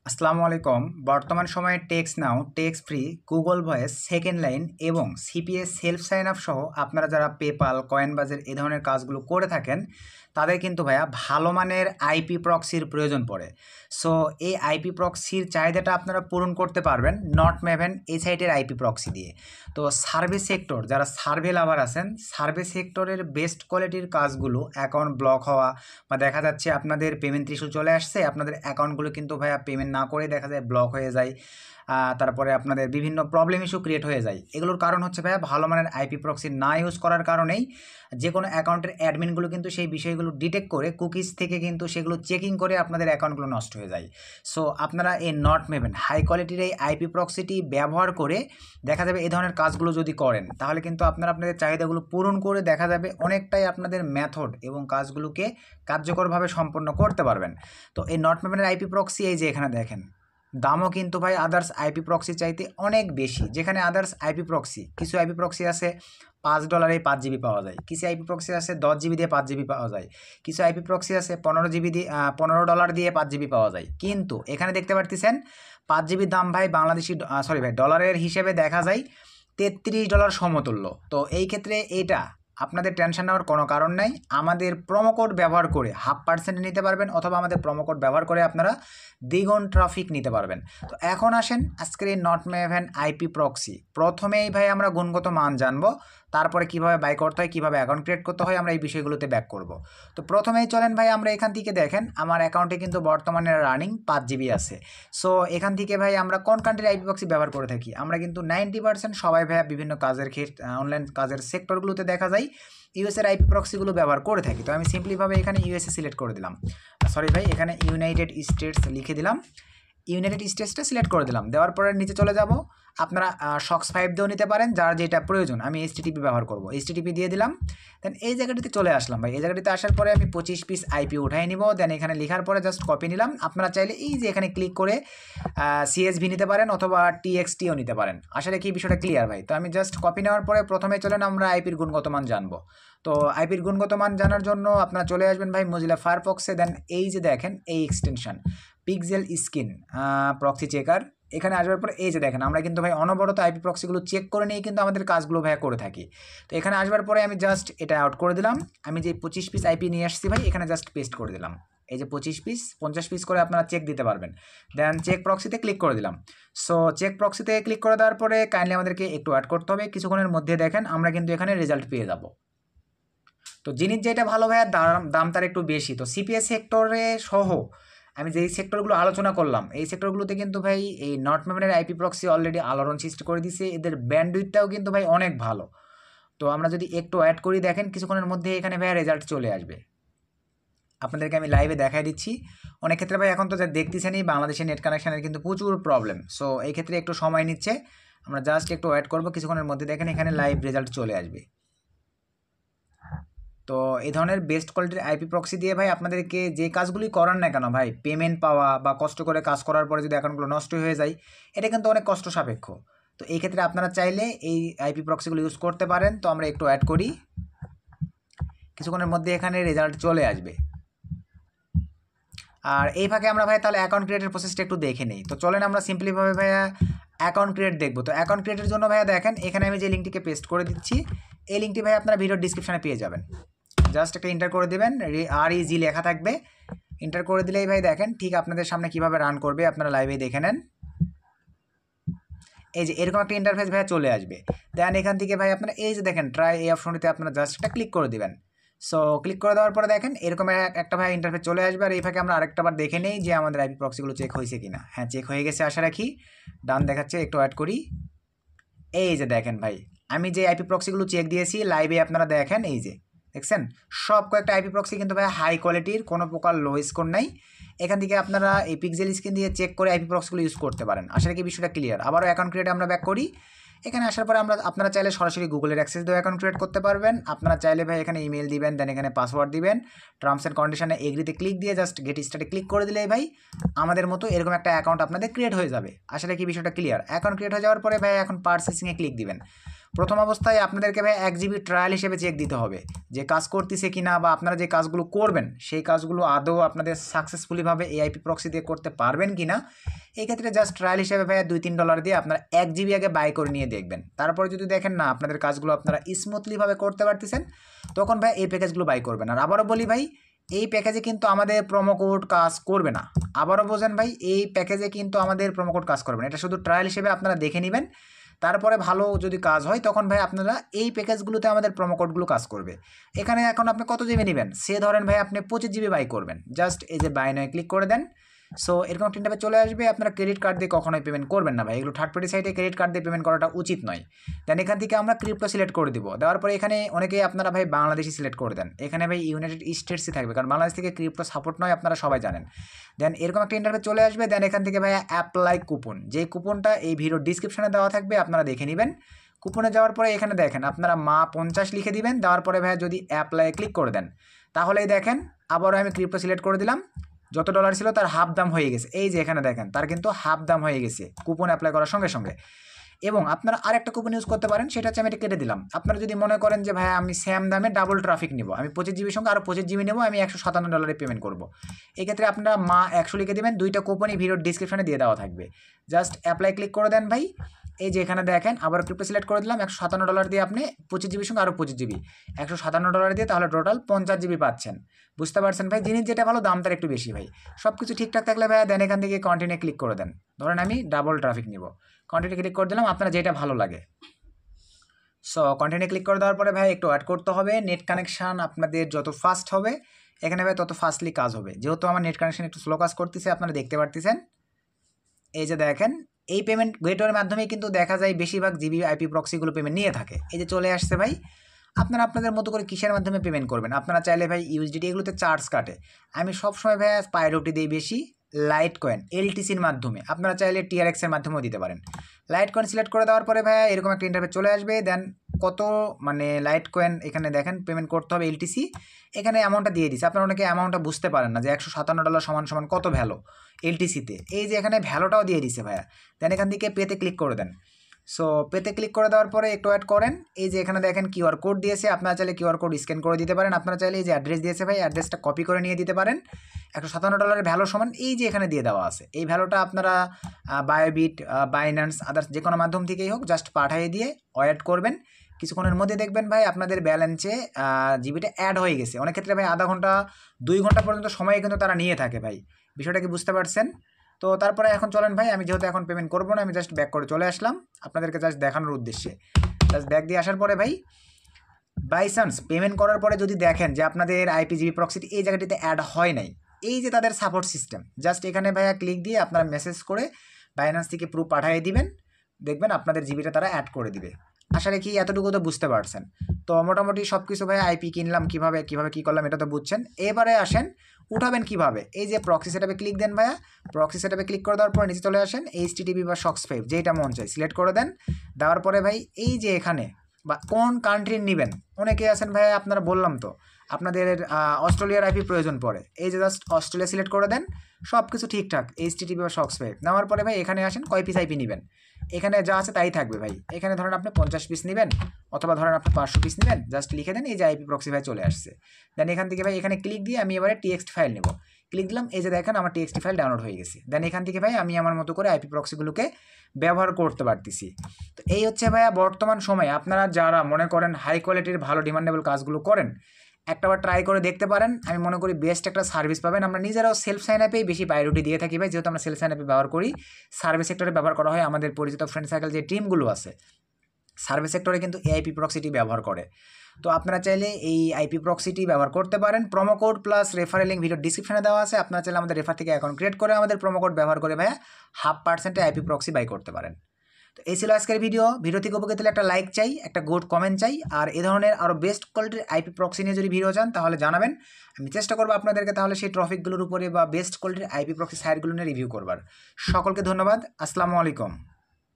আসসালামু আলাইকুম। বর্তমান সময়ে text now, text free, Google voice, second line এবং সিপিএস সেলফ সাইন আপ সহ আপনারা যারা পেপাল, কয়েনবাজার এই ধরনের কাজগুলো করে থাকেন তাদের কিন্তু ভাইয়া ভালো মানের আইপি প্রক্সির প্রয়োজন পড়ে। সো এই আইপি প্রক্সির চাহিদাটা আপনারা পূরণ করতে পারবেন নট ম্যাভেন এই সাইটের আইপি প্রক্সি দিয়ে। তো সার্ভে সেক্টর যারা সার্ভে লাভার আছেন, সার্ভে সেক্টরের বেস্ট কোয়ালিটির কাজগুলো অ্যাকাউন্ট ব্লক হওয়া বা দেখা যাচ্ছে আপনাদের পেমেন্ট ইস্যু চলে আসছে, আপনাদের অ্যাকাউন্টগুলো কিন্তু ভাইয়া পেমেন্ট না করে দেখা যায় ব্লক হয়ে যায়, তারপরে আপনাদের বিভিন্ন প্রবলেম ইস্যু ক্রিয়েট হয়ে যায়। এগুলোর কারণ হচ্ছে ভাইয়া ভালো মানের আইপি প্রক্সি না ইউজ করার কারণেই যে কোনো অ্যাকাউন্টের অ্যাডমিনগুলো কিন্তু সেই বিষয়গুলো ডিটেক্ট করে কুকিজ থেকে কিন্তু সেগুলো চেকিং করে আপনাদের অ্যাকাউন্টগুলো নষ্ট হয়ে যায়। সো আপনারা এই নট মেভেন হাই কোয়ালিটির এই আইপি প্রক্সিটি ব্যবহার করে দেখা যাবে এই ধরনের কাজগুলো যদি করেন তাহলে কিন্তু আপনারা আপনাদের চাহিদাগুলো পূরণ করে দেখা যাবে অনেকটাই আপনাদের মেথড এবং কাজগুলোকে কার্যকরভাবে সম্পন্ন করতে পারবেন। তো এই নট মেভেনের আইপি প্রক্সি এই যে এখানে দেখেন, দামও কিন্তু ভাই আদার্স আইপি প্রক্সি চাইতে অনেক বেশি। যেখানে আদার্স আইপি প্রক্সি কিছু আইপি প্রক্সি আছে $5 5 GB পাওয়া যায়, কিছু আইপি প্রক্সি আছে 10 GB দিয়ে 5 GB পাওয়া যায়, কিছু আইপি প্রক্সি আছে 15 GB দিয়ে $15 দিয়ে 5 GB পাওয়া যায়। কিন্তু এখানে দেখতে পারতেছেন 5 GB দাম ভাই বাংলাদেশি সরি ভাই ডলারের হিসেবে দেখা যায় $33 সমতুল্য। তো এই ক্ষেত্রে এইটা আপনাদের টেনশন নেওয়ার কোনো কারণ নাই। আমাদের প্রোমো কোড ব্যবহার করে 0.5% নিতে পারবেন, অথবা আমাদের প্রোমো কোড ব্যবহার করে আপনারা দ্বিগুণ ট্রাফিক নিতে পারবেন। তো এখন আসেন আজকের এই নট মেভেন আইপি প্রক্সি। প্রথমেই ভাই আমরা গুণগত মান জানবো, তারপরে কিভাবে বাই করতে হয়, কিভাবে অ্যাকাউন্ট ক্রিয়েট করতে হয়, আমরা এই বিষয়গুলোতে ব্যাক করব। তো প্রথমেই চলেন ভাই আমরা এখান থেকে দেখেন আমার অ্যাকাউন্টে কিন্তু বর্তমানে রানিং 5 GB আছে। সো এখান থেকে ভাই আমরা কোন কান্ট্রির আইপি প্রক্সি ব্যবহার করে থাকি, আমরা কিন্তু 90% সবাই ভাইয়া বিভিন্ন কাজের ক্ষেত্রে অনলাইন কাজের সেক্টরগুলোতে দেখা যায় ইউএসের আইপি প্রক্সিগুলো ব্যবহার করে থাকি। তো আমি সিম্পলিভাবে এখানে ইউএসএ সিলেক্ট করে দিলাম, সরি ভাই এখানে ইউনাইটেড স্টেটস লিখে দিলাম, ইউনাইটেড স্টেটসটা সিলেক্ট করে দিলাম। দেওয়ার পরে নিচে চলে যাব, আপনারা শক্স 5 দিয়েও নিতে পারেন, যার যেটা প্রয়োজন। আমি এইচটিটিপি ব্যবহার করব, এইচটিটিপি দিয়ে দিলাম। দেন এই জায়গাটিতে চলে আসলাম ভাই, এই জায়গাটিতে আসার পরে আমি 25 পিস আইপি উঠাই নিব। দেন এখানে লেখার পরে জাস্ট কপি নিলাম। আপনারা চাইলে এই যে এখানে ক্লিক করে সিএসভি নিতে পারেন অথবা টিএক্সটিও নিতে পারেন। আসলে কি বিষয়টা ক্লিয়ার ভাই? তো আমি জাস্ট কপি নেওয়ার পরে প্রথমে চলেন আমরা আইপির গুণগত মান জানবো। তো আইপির গুণগত মান জানার জন্য আপনারা চলে আসবেন ভাই মজিলা ফায়ারফক্সে। দেন এই যে দেখেন এই extension pixel skin proxy checker, এখানে আসবার পরে এই যে দেখেন আমরা কিন্তু ভাই অনবরত আইপি প্রক্সিগুলো চেক করে নিয়ে কিন্তু আমাদের কাজগুলো ভাই করে থাকি। তো এখানে আসবার পরে আমি জাস্ট এটা আউট করে দিলাম। আমি যে 25 পিস আইপি নিয়ে আসছি ভাই এখানে জাস্ট পেস্ট করে দিলাম। এই যে 25 পিস 50 পিস করে আপনারা চেক দিতে পারবেন। দেন চেক প্রক্সিতে ক্লিক করে দিলাম। সো চেক প্রক্সিতে ক্লিক করে দেওয়ার পরে কাইন্ডলি আমাদেরকে একটু অ্যাড করতে হবে, কিছুক্ষণের মধ্যে দেখেন আমরা কিন্তু এখানে রেজাল্ট পেয়ে যাব। তো জিনিস যেটা ভালো ভাইয়া দাম তার একটু বেশি। তো সিপিএস সেক্টরে সহ আমি যেই সেক্টরগুলো আলোচনা করলাম এই সেক্টরগুলোতে কিন্তু ভাই এই নট মেভেনের আইপি প্রক্সি অলরেডি আলোড়ন সৃষ্টি করে দিছে। এদের ব্যান্ডউইথটাও কিন্তু ভাই অনেক ভালো। তো আমরা যদি একটু অ্যাড করি দেখেন কিছুক্ষণের মধ্যে এখানে ভাই রেজাল্ট চলে আসবে। আপনাদেরকে আমি লাইভে দেখাই দিচ্ছি। অনেক ক্ষেত্রে ভাই এখন তো যা দেখতেছেনই বাংলাদেশের নেট কানেকশানের কিন্তু প্রচুর প্রবলেম। সো এই ক্ষেত্রে একটু সময় নিচ্ছে, আমরা জাস্ট একটু অ্যাড করবো, কিছুক্ষণের মধ্যে দেখেন এখানে লাইভ রেজাল্ট চলে আসবে। তো এই ধরনের বেস্ট কোয়ালিটির আইপি প্রক্সি দিয়ে ভাই আপনাদেরকে যে কাজগুলি করার না কেন ভাই পেমেন্ট পাওয়া বা কষ্ট করে কাজ করার পরে যদি অ্যাকাউন্টগুলো নষ্ট হয়ে যায় এটা কিন্তু অনেক কষ্ট সাপেক্ষ। তো এই ক্ষেত্রে আপনারা চাইলে এই আইপি প্রক্সিগুলো ইউজ করতে পারেন। তো আমরা একটু অ্যাড করি, কিছুক্ষণের মধ্যে এখানে রেজাল্ট চলে আসবে। আর এই ফাঁকে আমরা ভাই তাহলে অ্যাকাউন্ট ক্রিয়েটের প্রসেসটা একটু দেখে নিই। তো চলেন আমরা সিম্পলিভাবে ভাইয়া অ্যাকাউন্ট ক্রিয়েট দেখবো। তো অ্যাকাউন্ট ক্রিয়েটের জন্য ভাইয়া দেখেন এখানে আমি যে লিঙ্কটিকে পেস্ট করে দিচ্ছি, এই লিঙ্কটি ভাই আপনারা ভিডিওর ডিসক্রিপশনে পেয়ে যাবেন। জাস্ট একটা এন্টার করে দেবেন, REG লেখা থাকবে, এন্টার করে দিলেই ভাই দেখেন ঠিক আপনাদের সামনে কিভাবে রান করবে আপনারা লাইভে দেখে নেন। এই যে এরকম একটা ইন্টারফেস ভাই চলে আসবে। দেন এখান থেকে ভাই আপনারা এই যে দেখেন ট্রাই এই অপশনটিতে আপনারা জাস্ট একটা ক্লিক করে দিবেন। সো ক্লিক করে দেওয়ার পরে দেখেন এরকম একটা ভাই ইন্টারফেস চলে আসবে। আর এই ফাঁকে আমরা আরেকটা বার দেখে নেই যে আমাদের আইপি প্রক্সিগুলো চেক হয়েছে কিনা। হ্যাঁ চেক হয়ে গেছে আশা রাখি। ডান দেখাচ্ছে, একটু অ্যাড করি। এই যে দেখেন ভাই আমি যে আইপি প্রক্সিগুলো চেক দিয়েছি লাইভে আপনারা দেখেন, এই যে দেখছেন সব কয়েকটা আইপি প্রক্সি কিন্তু ভাই হাই কোয়ালিটির, কোনো প্রকার লো স্কোর নাই। এখান থেকে আপনারা এই পিক্সেল স্ক্রিন দিয়ে চেক করে আইপি প্রক্সিগুলো ইউজ করতে পারেন। আসলে কি বিষয়টা ক্লিয়ার? আবারও অ্যাকাউন্ট ক্রিয়েটে আমরা ব্যাক করি। এখানে আসার পরে আপনারা চাইলে সরাসরি গুগলের অ্যাক্সেস দিয়ে অ্যাকাউন্ট ক্রিয়েট করতে পারবেন। আপনারা চাইলে ভাই এখানে ইমেল দিবেন, দেন এখানে পাসওয়ার্ড দিবেন, টার্মস অ্যান্ড কন্ডিশনে এগ্রিতে ক্লিক দিয়ে জাস্ট গেট স্টার্টে ক্লিক করে দিলেই ভাই আমাদের মতো এরকম একটা অ্যাকাউন্ট আপনাদের ক্রিয়েট হয়ে যাবে। আসলে কি বিষয়টা ক্লিয়ার? অ্যাকাউন্ট ক্রিয়েট হয়ে যাওয়ার পরে ভাই এখন প্রসেসিংয়ে ক্লিক দিবেন। প্রথম অবস্থায় আপনাদেরকে ভাই 1 জিবি ট্রায়াল হিসেবে চেক দিতে হবে যে কাজ করতেছে কি না, বা আপনারা যে কাজগুলো করবেন সেই কাজগুলো আদৌ আপনাদের সাকসেসফুলিভাবে এই আইপি প্রক্সি দিয়ে করতে পারবেন কি না। এই ক্ষেত্রে জাস্ট ট্রায়াল হিসেবে ভাইয়া $2-3 দিয়ে আপনারা 1 জিবি আগে বাই করে নিয়ে দেখবেন। তারপরে যদি দেখেন না আপনাদের কাজগুলো আপনারা স্মুথলিভাবে করতে পারতেছেন, তখন ভাই এই প্যাকেজগুলো বাই করবেন। আর আবারও বলি ভাই, এই প্যাকেজে কিন্তু আমাদের প্রোমো কোড কাজ করবে না। আবারও বোঝেন ভাই, এই প্যাকেজে কিন্তু আমাদের প্রোমো কোড কাজ করবে না, এটা শুধু ট্রায়াল হিসেবে আপনারা দেখে নেবেন। তারপরে ভালো যদি কাজ হয় তখন ভাই আপনারা এই প্যাকেজগুলোতে আমাদের প্রোমো কোডগুলো কাজ করবে। এখানে এখন আপনি কত জিবি নেবেন, সে ধরেন ভাই আপনি 25 জিবি বাই করবেন, জাস্ট এই যে বাই নয় ক্লিক করে দেন। সো এরকম একটা ইন্টারফেস চলে আসবে। আপনারা ক্রেডিট কার্ড দিয়ে কখনোই পেমেন্ট করবেন না ভাই, এগুলো থার্ড পার্টি সাইটে ক্রেডিট কার্ড দিয়ে পেমেন্ট করাটা উচিত নয়। দেন এখান থেকে আমরা ক্রিপ্টো সিলেক্ট করে দিব, দেওয়ার পরে এখানে অনেকেই আপনারা ভাই বাংলাদেশি সিলেক্ট করে দেন, এখানে ভাই ইউনাইটেড স্টেটসই থাকবে, কারণ বাংলাদেশ থেকে ক্রিপ্টো সাপোর্ট নয়, আপনারা সবাই জানেন। দেন এরকম একটা ইন্টারফেস চলে আসবে। দেন এখান থেকে ভাই অ্যাপ্লাই কুপন, যে কুপনটা এই ভিডিওর ডিসক্রিপশনে দেওয়া থাকবে, আপনারা দেখে নেবেন। কুপনে যাওয়ার পরে এখানে দেখেন আপনারা মা 50 লিখে দিবেন, দেওয়ার পরে ভাই যদি অ্যাপ্লাই ক্লিক করে দেন, তাহলেই দেখেন আবারও আমি ক্রিপ্টো সিলেক্ট করে দিলাম, যত ডলার ছিল তার হাফ দাম হয়ে গেছে। এই যে এখানে দেখেন তার কিন্তু হাফ দাম হয়ে গেছে কুপন অ্যাপ্লাই করার সঙ্গে সঙ্গে। এবং আপনারা আরেকটা কুপন ইউজ করতে পারেন, সেটা হচ্ছে আমি এটা কেটে দিলাম। আপনারা যদি মনে করেন যে ভাই আমি সেম দামে ডাবল ট্রাফিক নিব, আমি 25 জিবির সঙ্গে আরও 25 জিবি নেবো, আমি $157 পেমেন্ট করবো, এক্ষেত্রে আপনারা মা 100 লিখে দেবেন, দুইটা কুপনই ভিডিওর ডিসক্রিপশনে দিয়ে দেওয়া থাকবে। জাস্ট অ্যাপ্লাই ক্লিক করে দেন ভাই। এই যে এখানে দেখেন আবার ক্রিপ্টো সিলেক্ট করে দিলাম, $157 দিয়ে আপনি 25 জিবির সঙ্গে আরও 25 জিবি, $157 দিয়ে তাহলে টোটাল 50 জিবি পাচ্ছেন। বুঝতে পারছেন ভাই, জিনিস যেটা ভালো দাম তার একটু বেশি ভাই। সব কিছু ঠিকঠাক থাকলে ভাই দেন এখান থেকে কন্টিনিউ ক্লিক করে দেন। ধরেন আমি ডাবল ট্রাফিক নিব, কন্টিনিউ ক্লিক করে দিলাম, আপনার যেটা ভালো লাগে। সো কন্টিনিউ ক্লিক করে দেওয়ার পরে ভাই একটু অ্যাড করতে হবে, নেট কানেকশান আপনাদের যত ফাস্ট হবে এখানে ভাই তত ফাস্টলি কাজ হবে। যেহেতু আমার নেট কানেকশান একটু স্লো কাজ করতেছে, আপনারা দেখতে পারতেছেন। এই যে দেখেন এই পেমেন্ট গেটওয়ের মাধ্যমে কিন্তু দেখা যায় বেশিরভাগ জিবি আইপি প্রক্সিগুলো পেমেন্ট নিয়ে থাকে। এই যে চলে আসছে ভাই, আপনারা আপনাদের মতো করে কিসের মাধ্যমে পেমেন্ট করবেন। আপনারা চাইলে ভাই ইউএসডিটি এগুলোতে চার্জ কাটে, আমি সবসময় ভাই পাইরোটি দিই বেশি, লাইট কয়েন এলটিসির মাধ্যমে, আপনারা চাইলে টিআরএক্সের মাধ্যমেও দিতে পারেন। লাইট কয়েন সিলেক্ট করে দেওয়ার পরে ভাই এরকম একটা ইন্টারফেস চলে আসবে। দেন কত মানে লাইট কয়েন এখানে দেখেন পেমেন্ট করতে হবে এলটিসি, এখানে অ্যামাউন্টটা দিয়ে দিচ্ছে। আপনারা অনেকে অ্যামাউন্টটা বুঝতে পারেন না যে $157 সমান সমান কত ভ্যালু এলটিসিতে, এই যে এখানে ভ্যালুটাও দিয়ে দিচ্ছে ভাইয়া। দেন এখান থেকে পেতে ক্লিক করে দেন। সো পেতে ক্লিক করে দেওয়ার পরে একটু অ্যাড করেন। এই যে এখানে দেখেন কিউআর কোড দিয়েছে, আপনারা চাইলে কিউআর কোড স্ক্যান করে দিতে পারেন। আপনারা চাইলে এই যে অ্যাড্রেস দিয়েছে ভাই, অ্যাড্রেসটা কপি করে নিয়ে দিতে পারেন। $157 ভ্যালু সমান এই যে এখানে দিয়ে দেওয়া আছে, এই ভ্যালুটা আপনারা বায়োবিট, বাইন্যান্স, আদার্স যে কোনো মাধ্যম থেকেই হোক জাস্ট পাঠিয়ে দিয়ে ওয়েট করবেন। কিছুক্ষণের মধ্যে দেখবেন ভাই আপনাদের ব্যালেন্সে জিবিটা অ্যাড হয়ে গেছে। অনেক ক্ষেত্রে ভাই আধা ঘন্টা 2 ঘন্টা পর্যন্ত সময় কিন্তু তারা নিয়ে থাকে ভাই, বিষয়টা কি বুঝতে পারছেন? তো তারপরে এখন চলেন ভাই, আমি যেহেতু এখন পেমেন্ট করবো না, আমি জাস্ট ব্যাক করে চলে আসলাম আপনাদেরকে জাস্ট দেখানোর উদ্দেশ্যে। জাস্ট ব্যাক দিয়ে আসার পরে ভাই বাই চান্স পেমেন্ট করার পরে যদি দেখেন যে আপনাদের আইপিজিবি প্রক্সিটি এই জায়গাটিতে অ্যাড হয় নাই, এই যে তাদের সাপোর্ট সিস্টেম, জাস্ট এখানে ভাইয়া ক্লিক দিয়ে আপনারা মেসেজ করে বাইন্যান্স থেকে প্রুফ পাঠিয়ে দিবেন, দেখবেন আপনাদের জিবিটা তারা অ্যাড করে দিবে। আশা রাখি এতটুকু তো বুঝতে পারছেন। তো মোটামুটি সব কিছু ভাই আইপি কিনলাম কীভাবে কী করলাম এটা তো বুঝছেন। এবারে আসেন উঠাবেন কীভাবে। এই যে প্রক্সি সেটআপে ক্লিক দেন ভাইয়া, প্রক্সি সেটআপে ক্লিক করে দেওয়ার পরে নিচে চলে আসেন HTTP বা SOX5 যেটা মন চাই সিলেক্ট করে দেন। দেওয়ার পরে ভাই এই যে এখানে বা কোন কান্ট্রির নেবেন, অনেকে আছেন ভাই আপনারা বললাম তো আপনাদের অস্ট্রেলিয়ার আইপি প্রয়োজন পড়ে, এই যে জাস্ট অস্ট্রেলিয়া সিলেক্ট করে দেন। সব কিছু ঠিকঠাক HTTP বা SOX5 নেওয়ার পরে ভাই এখানে আসেন কয় পিস আইপি নেবেন, এখানে যা আছে তাই থাকবে ভাই। এখানে ধরেন আপনি 50 পিস নেবেন অথবা ধরেন আপনি 500 পিস নেবেন, জাস্ট লিখে দেন, এই যে আইপি প্রক্সি ভাই চলে আসছে। দেন এখান থেকে ভাই এখানে ক্লিক দিয়ে আমি এবারে TXT ফাইল নেব, ক্লিক দিলাম, এই যে দেখেন আমার TXT ফাইল ডাউনলোড হয়ে গেছে। দেন এখান থেকে ভাই আমি আমার মতো করে আইপি প্রক্সিগুলোকে ব্যবহার করতে পারতেছি। তো এই হচ্ছে ভাইয়া বর্তমান সময়ে আপনারা যারা মনে করেন হাই কোয়ালিটির ভালো ডিমান্ডেবল কাজগুলো করেন, একটাবার ট্রাই করে দেখতে পারেন। আমি মনে করি বেস্ট একটা সার্ভিস পাবেন। আমরা নিজেরাও সেলফ সাইন আপেই বেশি প্রায়োরিটি দিয়ে থাকি ভাই, যেহেতু আমরা সেলফ সাইন আপে ব্যবহার করি, সার্ভিস সেক্টরে ব্যবহার করা হয়। আমাদের পরিচিত ফ্রেন্ড সার্কেল যে টিমগুলো আছে সার্ভিস সেক্টরে কিন্তু এই আইপি প্রক্সিটি ব্যবহার করে। তো আপনারা চাইলে এই আইপি প্রক্সিটি ব্যবহার করতে পারেন। Promo code plus referral link video ডিসক্রিপশনে দেওয়া আছে, আপনারা চাইলে আমাদের রেফার থেকে অ্যাকাউন্ট ক্রিয়েট করে আমাদের প্রোমো কোড ব্যবহার করে ভাইয়া 0.5% আইপি প্রক্সি বাই করতে পারেন। তো এই ছিল আজকের ভিডিও থেকে উপকৃত হলে একটা লাইক চাই, একটা গুড কমেন্ট চাই, আর এই ধরনের আরও বেস্ট কোয়ালিটির আইপি প্রক্সি নিয়ে যদি ভিডিও চান তাহলে জানাবেন, আমি চেষ্টা করবো আপনাদেরকে তাহলে সেই টপিকগুলোর উপরে বা বেস্ট কোয়ালিটির আইপি প্রক্সি সাইটগুলো নিয়ে রিভিউ করবার। সকলকে ধন্যবাদ, আসসালামু আলাইকুম।